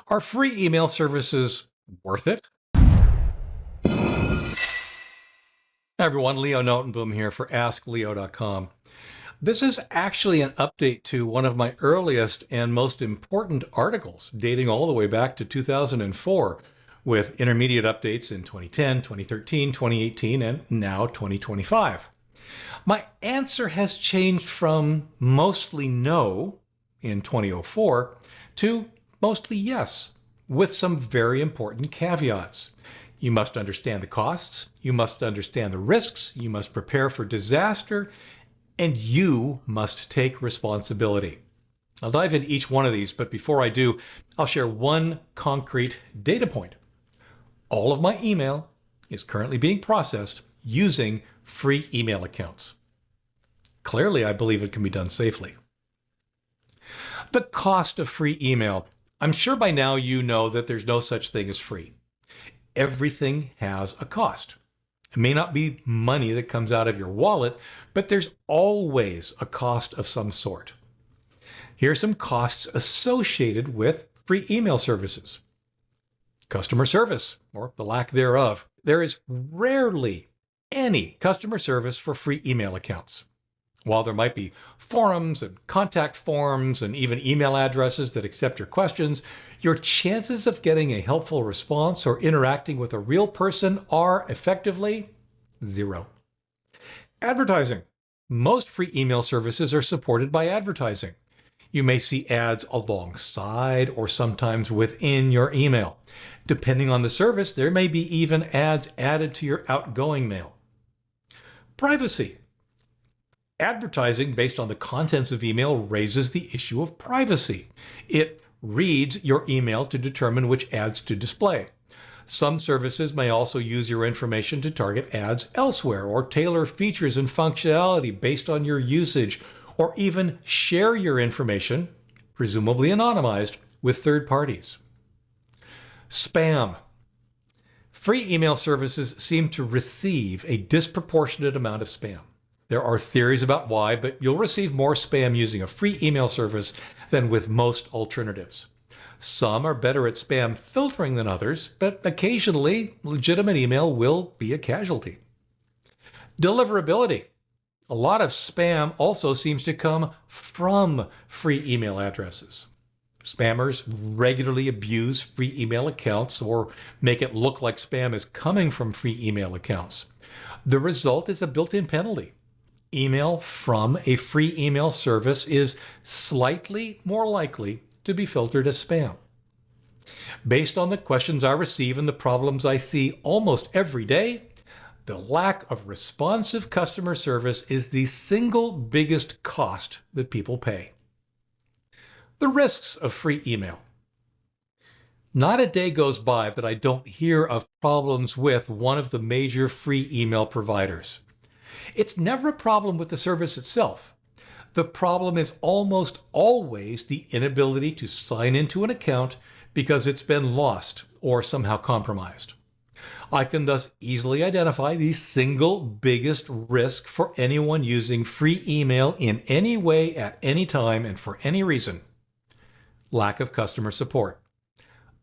Are free email services worth it? Hi everyone, Leo Notenboom here for askleo.com. This is actually an update to one of my earliest and most important articles, dating all the way back to 2004, with intermediate updates in 2010, 2013, 2018, and now 2025. My answer has changed from mostly no in 2004 to mostly yes, with some very important caveats. You must understand the costs, you must understand the risks, you must prepare for disaster, and you must take responsibility. I'll dive into each one of these, but before I do, I'll share one concrete data point. All of my email is currently being processed using free email accounts. Clearly, I believe it can be done safely. The cost of free email. I'm sure by now you know that there's no such thing as free. Everything has a cost. It may not be money that comes out of your wallet, but there's always a cost of some sort. Here are some costs associated with free email services. Customer service, or the lack thereof. There is rarely any customer service for free email accounts. While there might be forums and contact forms and even email addresses that accept your questions, your chances of getting a helpful response or interacting with a real person are effectively zero. Advertising. Most free email services are supported by advertising. You may see ads alongside or sometimes within your email. Depending on the service, there may be even ads added to your outgoing mail. Privacy. Advertising based on the contents of email raises the issue of privacy. It reads your email to determine which ads to display. Some services may also use your information to target ads elsewhere or tailor features and functionality based on your usage, or even share your information, presumably anonymized, with third parties. Spam. Free email services seem to receive a disproportionate amount of spam. There are theories about why, but you'll receive more spam using a free email service than with most alternatives. Some are better at spam filtering than others, but occasionally legitimate email will be a casualty. Deliverability. A lot of spam also seems to come from free email addresses. Spammers regularly abuse free email accounts or make it look like spam is coming from free email accounts. The result is a built-in penalty. Email from a free email service is slightly more likely to be filtered as spam. Based on the questions I receive and the problems I see almost every day, the lack of responsive customer service is the single biggest cost that people pay. The risks of free email. Not a day goes by that I don't hear of problems with one of the major free email providers. It's never a problem with the service itself. The problem is almost always the inability to sign into an account because it's been lost or somehow compromised. I can thus easily identify the single biggest risk for anyone using free email in any way at any time and for any reason: lack of customer support.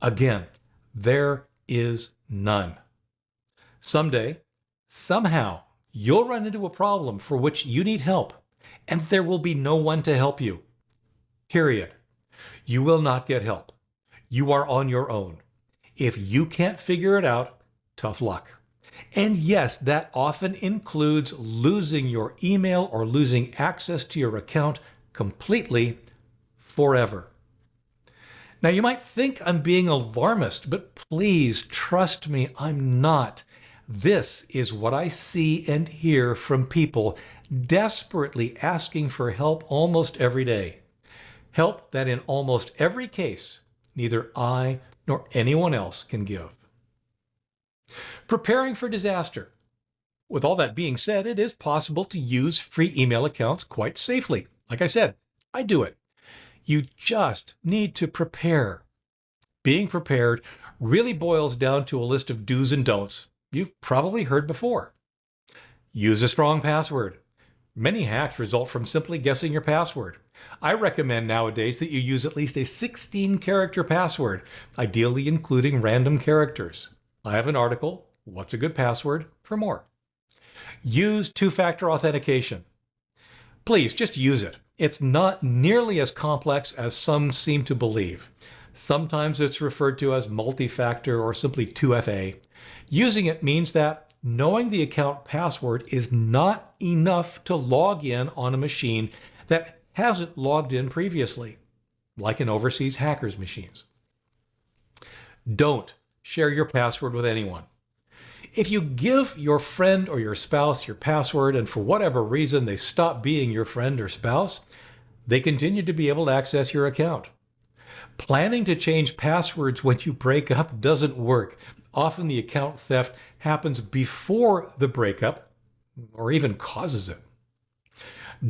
Again, there is none. Someday, somehow, you'll run into a problem for which you need help, and there will be no one to help you. Period. You will not get help. You are on your own. If you can't figure it out, tough luck. And yes, that often includes losing your email or losing access to your account completely, forever. Now, you might think I'm being alarmist, but please trust me, I'm not. This is what I see and hear from people desperately asking for help almost every day. Help that in almost every case, neither I nor anyone else can give. Preparing for disaster. With all that being said, it is possible to use free email accounts quite safely. Like I said, I do it. You just need to prepare. Being prepared really boils down to a list of do's and don'ts you've probably heard before. Use a strong password. Many hacks result from simply guessing your password. I recommend nowadays that you use at least a 16-character password, ideally including random characters. I have an article, What's a Good Password, for more. Use two-factor authentication. Please just use it. It's not nearly as complex as some seem to believe. Sometimes it's referred to as multi-factor or simply 2FA. Using it means that knowing the account password is not enough to log in on a machine that hasn't logged in previously, like in overseas hackers' machines. Don't share your password with anyone. If you give your friend or your spouse your password and for whatever reason they stop being your friend or spouse, they continue to be able to access your account. Planning to change passwords when you break up doesn't work. Often the account theft happens before the breakup or even causes it.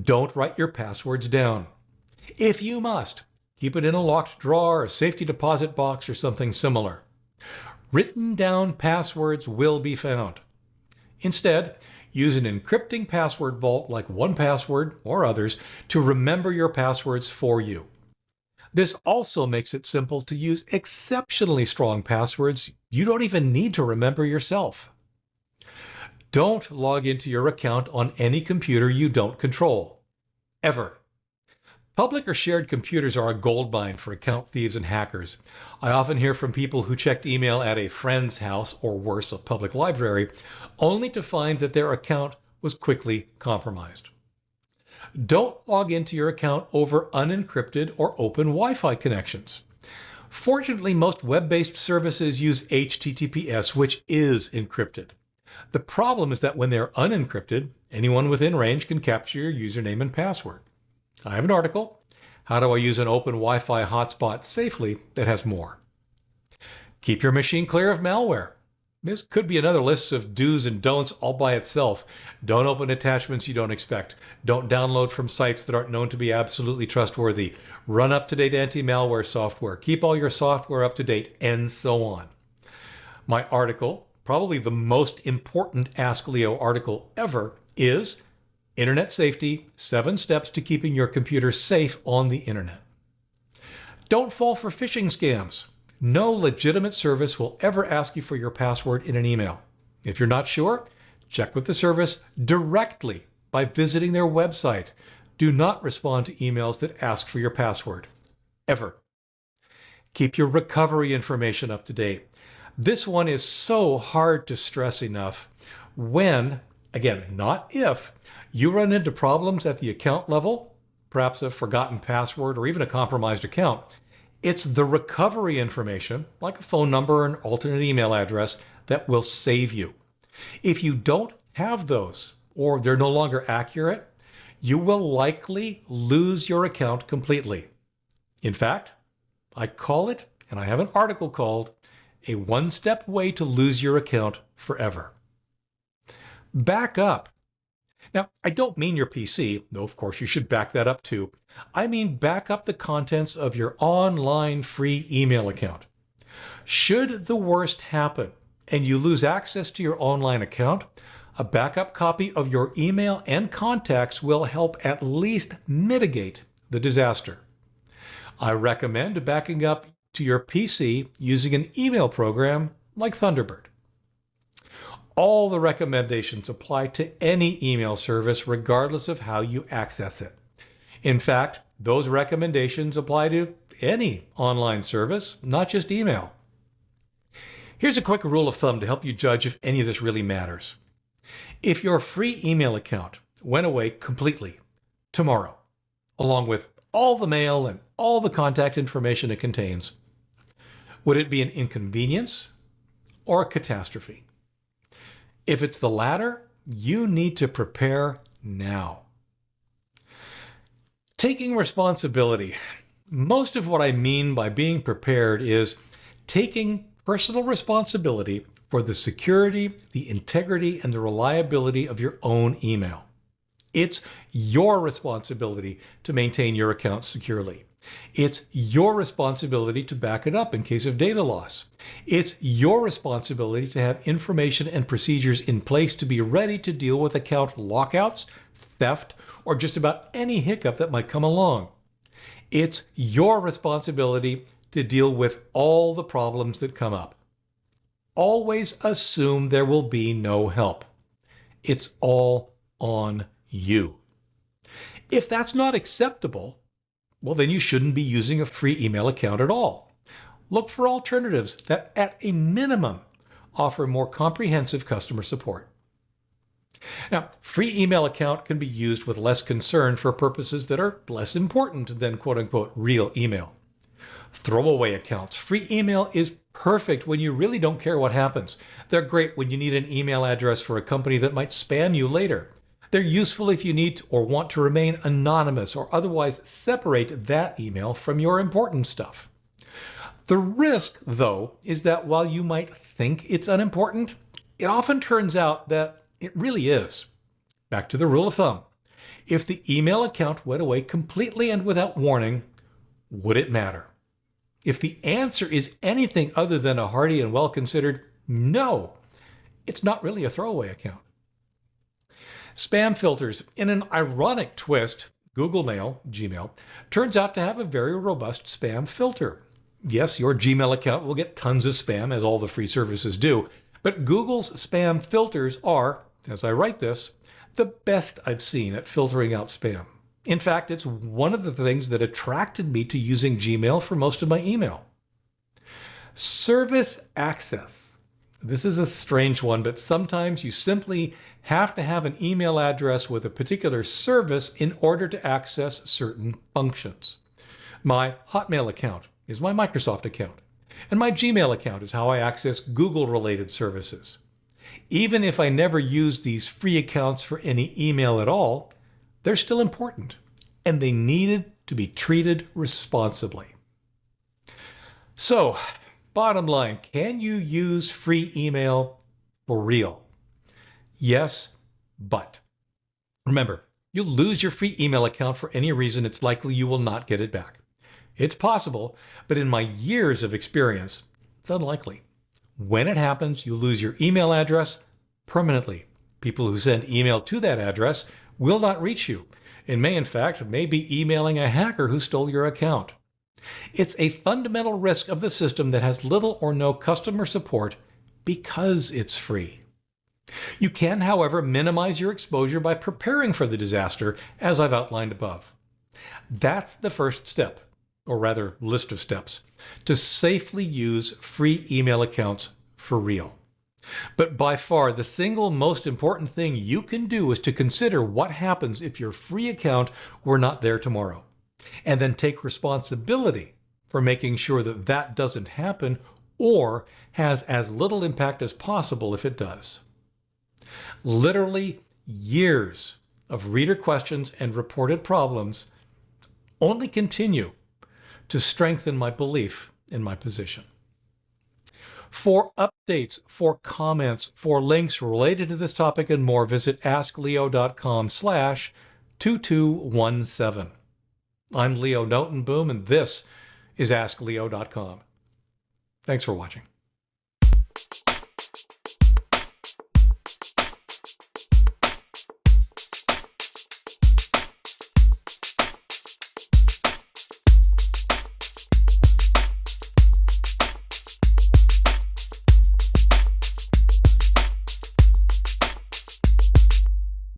Don't write your passwords down. If you must, keep it in a locked drawer, a safety deposit box, or something similar. Written down passwords will be found. Instead, use an encrypting password vault like 1Password or others to remember your passwords for you. This also makes it simple to use exceptionally strong passwords you don't even need to remember yourself. Don't log into your account on any computer you don't control. Ever. Public or shared computers are a goldmine for account thieves and hackers. I often hear from people who checked email at a friend's house, or worse, a public library, only to find that their account was quickly compromised. Don't log into your account over unencrypted or open Wi-Fi connections. Fortunately, most web-based services use HTTPS, which is encrypted. The problem is that when they're unencrypted, anyone within range can capture your username and password. I have an article, How Do I Use an Open Wi-Fi Hotspot Safely, that has more. Keep your machine clear of malware. This could be another list of do's and don'ts all by itself. Don't open attachments you don't expect. Don't download from sites that aren't known to be absolutely trustworthy. Run up-to-date anti-malware software. Keep all your software up to date, and so on. My article, probably the most important Ask Leo article ever, is Internet Safety, 7 Steps to Keeping Your Computer Safe on the Internet. Don't fall for phishing scams. No legitimate service will ever ask you for your password in an email. If you're not sure, check with the service directly by visiting their website. Do not respond to emails that ask for your password. Ever. Keep your recovery information up to date. This one is so hard to stress enough. When, again, not if, you run into problems at the account level, perhaps a forgotten password or even a compromised account, it's the recovery information, like a phone number or an alternate email address, that will save you. If you don't have those, or they're no longer accurate, you will likely lose your account completely. In fact, I call it, and I have an article called, a one-step way to lose your account forever. Back up. Now, I don't mean your PC, though of course you should back that up too. I mean back up the contents of your online free email account. Should the worst happen and you lose access to your online account, a backup copy of your email and contacts will help at least mitigate the disaster. I recommend backing up to your PC using an email program like Thunderbird. All the recommendations apply to any email service regardless of how you access it. In fact, those recommendations apply to any online service, not just email. Here's a quick rule of thumb to help you judge if any of this really matters. If your free email account went away completely tomorrow, along with all the mail and all the contact information it contains, would it be an inconvenience or a catastrophe? If it's the latter, you need to prepare now. Taking responsibility. Most of what I mean by being prepared is taking personal responsibility for the security, the integrity, and the reliability of your own email. It's your responsibility to maintain your account securely. It's your responsibility to back it up in case of data loss. It's your responsibility to have information and procedures in place to be ready to deal with account lockouts, theft, or just about any hiccup that might come along. It's your responsibility to deal with all the problems that come up. Always assume there will be no help. It's all on you. If that's not acceptable, well, then you shouldn't be using a free email account at all. Look for alternatives that, at a minimum, offer more comprehensive customer support. Now, free email account can be used with less concern for purposes that are less important than quote-unquote real email. Throwaway accounts. Free email is perfect when you really don't care what happens. They're great when you need an email address for a company that might spam you later. They're useful if you need or want to remain anonymous or otherwise separate that email from your important stuff. The risk, though, is that while you might think it's unimportant, it often turns out that it really is. Back to the rule of thumb. If the email account went away completely and without warning, would it matter? If the answer is anything other than a hearty and well-considered no, it's not really a throwaway account. Spam filters. In an ironic twist, Google Mail, Gmail, turns out to have a very robust spam filter. Yes, your Gmail account will get tons of spam, as all the free services do, but Google's spam filters are, as I write this, the best I've seen at filtering out spam. In fact, it's one of the things that attracted me to using Gmail for most of my email. Service access. This is a strange one, but sometimes you simply have to have an email address with a particular service in order to access certain functions. My Hotmail account is my Microsoft account, and my Gmail account is how I access Google-related services. Even if I never use these free accounts for any email at all, they're still important, and they needed to be treated responsibly. So, bottom line, can you use free email for real? Yes, but remember, you'll lose your free email account for any reason. It's likely you will not get it back. It's possible, but in my years of experience, it's unlikely. When it happens, you lose your email address permanently. People who send email to that address will not reach you and may, in fact, be emailing a hacker who stole your account. It's a fundamental risk of the system that has little or no customer support because it's free. You can, however, minimize your exposure by preparing for the disaster, as I've outlined above. That's the first step, or rather list of steps, to safely use free email accounts for real. But by far, the single most important thing you can do is to consider what happens if your free account were not there tomorrow, and then take responsibility for making sure that that doesn't happen or has as little impact as possible if it does. Literally years of reader questions and reported problems only continue to strengthen my belief in my position. For updates, for comments, for links related to this topic and more, visit askleo.com/2217. I'm Leo Notenboom, and this is askleo.com. Thanks for watching.